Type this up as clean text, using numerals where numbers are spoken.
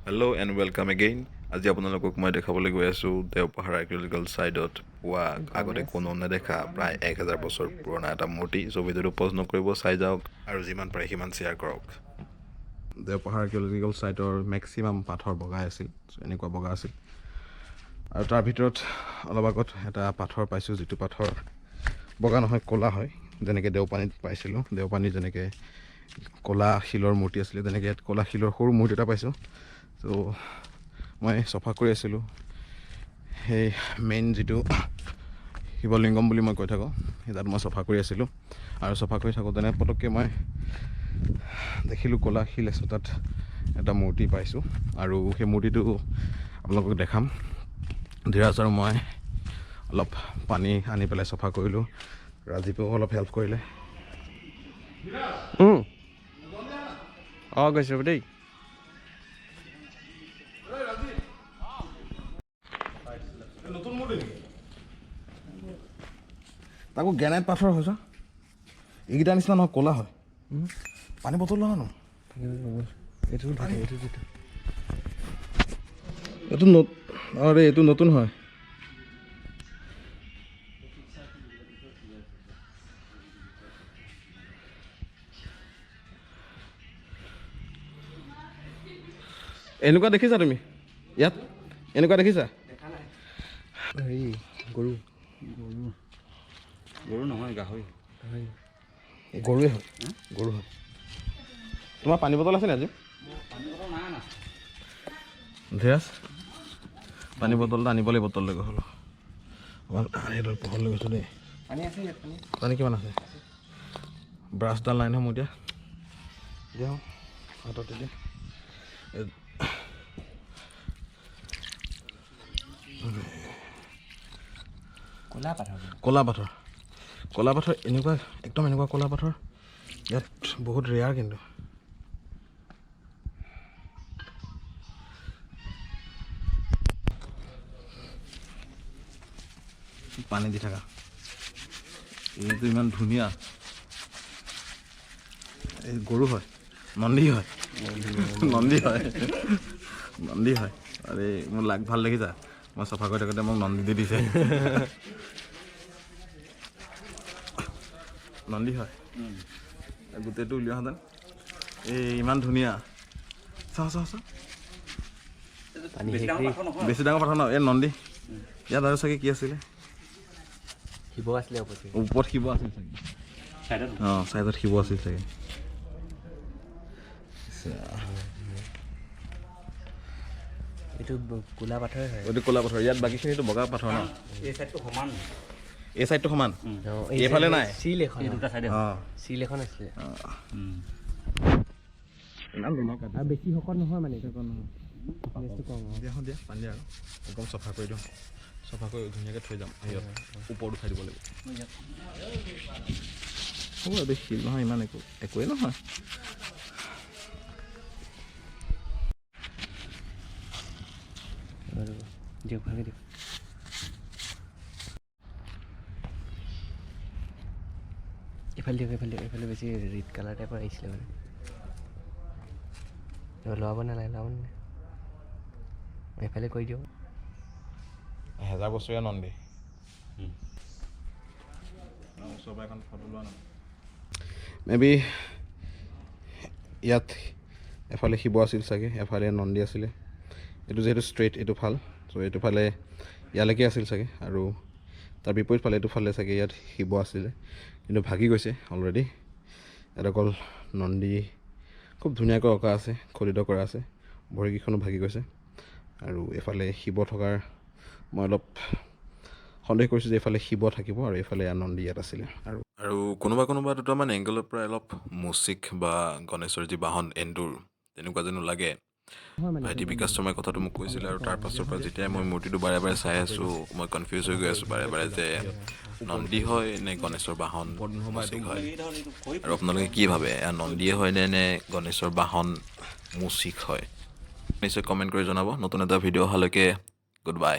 Hello' and welcome again. আজি আপোনালোকক মই দেখাবলৈ গৈ আছোঁ দেওপাহাৰ আৰ্কিঅলজিকেল ছাইটত পোৱা আগতে কোনো নেদেখা প্ৰায় 1000 বছৰ পুৰণা এটা মূৰ্তি। চ' ভিডিঅ'টো পজ নকৰিব, চাই যাওক আৰু যিমান পাৰে সিমান শ্বেয়াৰ কৰক। দেওপাহাৰ আৰ্কিঅলজিকেল ছাইটৰ মেক্সিমাম পাথৰ বগাই আছিল, এনেকুৱা বগা আছিল। আৰু তাৰ ভিতৰত অলপ আগত এটা পাথৰ পাইছোঁ, যিটো পাথৰ বগা নহয়, ক'লা হয়। যেনেকৈ দেওপানীত পাইছিলোঁ, দেওপানী যেনেকৈ ক'লা শিলৰ মূৰ্তি আছিলে, তেনেকৈ ইয়াত ক'লা শিলৰ সৰু মূৰ্তি এটা পাইছোঁ। ত' মই চফা কৰি আছিলোঁ সেই মেইন যিটো শিৱলিংগম বুলি মই কৈ থাকোঁ, সেই তাত মই চফা কৰি আছিলোঁ। আৰু চফা কৰি থাকোঁতেনে পটককৈ মই দেখিলোঁ ক'লা শিল এচটাত এটা মূৰ্তি পাইছোঁ। আৰু সেই মূৰ্তিটো আপোনালোকক দেখাম। ধীৰাজ আৰু মই অলপ পানী আনি পেলাই চফা কৰিলোঁ, ৰাজীৱেও অলপ হেল্প কৰিলে। অঁ গৈছোঁ দেই। নতুন মূৰ্তি তাকো গ্ৰেনাইট পাথৰ হৈছে, এইকেইটা নিচিনা নহয়, ক'লা হয়। পানী বটল নহয় ন, এইটো নতুন হয়। এনেকুৱা দেখিছা তুমি ইয়াত? এনেকুৱা দেখিছা? হেৰি গৰু গৰু নহয়, গাহৰি। গৰুৱে হয়, গৰু হয়। তোমাৰ পানী বটল আছে নে আজি? ধীৰাজ, পানী বটল এটা আনিব লাগিব, বটল লৈ গ'ল এইডাল পোহৰ লৈ গৈছোঁ দেই। পানী কিমান আছে? ব্ৰাছডাল নাই নহয় মোৰ এতিয়া। দিয়া হাতত এতিয়া ক'লা পাথৰ, ক'লা পাথৰ এনেকুৱা, একদম এনেকুৱা ক'লা পাথৰ ইয়াত বহুত ৰেয়াৰ। কিন্তু পানী দি থাকা, এইটো ইমান ধুনীয়া। এই গৰু হয়, নন্দী হয়, নন্দী হয়, নন্দী হয়। আৰে মোৰ লাগ ভাল দেখিছা, মই চফা কৰি থাকোঁতে মোক নন্দী দি দিছে। নন্দী হয়, গোটেইটো উলিওৱাহেঁতেন। এই ইমান ধুনীয়া, চাওঁ চাওঁ চাওঁ, বেছি ডাঙৰ পাথৰ ন, এই নন্দী। ইয়াত আৰু চাগে কি আছিলে? শিৱ আছিলে ওপৰত শিৱ আছিল চাগে। অঁ, চাইডত শিৱ আছিল চাগে। এইটো ক'লা পাথৰ হয়, এইটো ক'লা পাথৰ, ইয়াত বাকীখিনিতো বগা পাথৰ ন। এই চাইডটো সমান, এই চাইডটো সমান, এইফালে নাই। চিল এখন, অঁ, চিল এখন আছিলে। ইমান ধুনীয়া কাটি, আৰু বেছি শকত নহয় মানে, দিয়া দিয়া পানী দিয়া আৰু একদম চফা কৰি দিওঁ। চফা কৰি ধুনীয়াকৈ থৈ যাম, হেৰিয়ত ওপৰত উঠাই দিব লাগিব। হ'ব এইটো শিল নহয়, ইমান একোৱেই নহয়। দিয়ক ভালকৈ দিয়ক। এইফালে দিয়ক, এইফালে দিয়ক, এইফালে বেছি ৰেড কালাৰ টাইপৰ আহিছিলে মানে। লগাব নালাগে, লগাব নালাগে, এইফালে কৰি দিয়ক। 1000 বছৰীয়া নন্দী। ওচৰৰ পৰা এখন ফটো লোৱা নাই। মে বি ইয়াত এফালে শিৱ আছিল চাগে, এফালে নন্দী আছিলে। এইটো যিহেতু ষ্ট্ৰেইট, এইটো ভাল। চ' এইটো ফালে ইয়ালৈকে আছিল চাগে, আৰু তাৰ বিপৰীত ফালে এইটো ফালে চাগে ইয়াত শিৱ আছিলে, কিন্তু ভাগি গৈছে অলৰেডি। ইয়াত অকল নন্দী খুব ধুনীয়াকৈ অঁকা আছে, খোদিত কৰা আছে। ভৰিকেইখনো ভাগি গৈছে। আৰু এইফালে শিৱ থকাৰ মই অলপ সন্দেহ কৰিছোঁ যে এইফালে শিৱ থাকিব আৰু এইফালে নন্দী ইয়াত আছিলে। আৰু কোনোবা দুটামান এংগলৰ পৰা অলপ মুচিক বা গণেশৰ যি বাহন এন্দুৰ তেনেকুৱা যেনো লাগে। ভাইটি বিকাশ শৰ্মাই কথাটো মোক কৈছিলে, আৰু তাৰ পাছৰ পৰা যেতিয়াই মই মূৰ্তিটো বাৰে বাৰে চাই আছোঁ, মই কনফিউজ হৈ গৈ আছোঁ বাৰে বাৰে যে নন্দী হয় নে গণেশৰ বাহন মুচিক হয়। আৰু আপোনালোকে কি ভাবে, এয়া নন্দীয়ে হয় নে গণেশৰ বাহন মুচিক হয়? নিশ্চয় কমেণ্ট কৰি জনাব। নতুন এটা ভিডিঅ' অহালৈকে গুড বাই।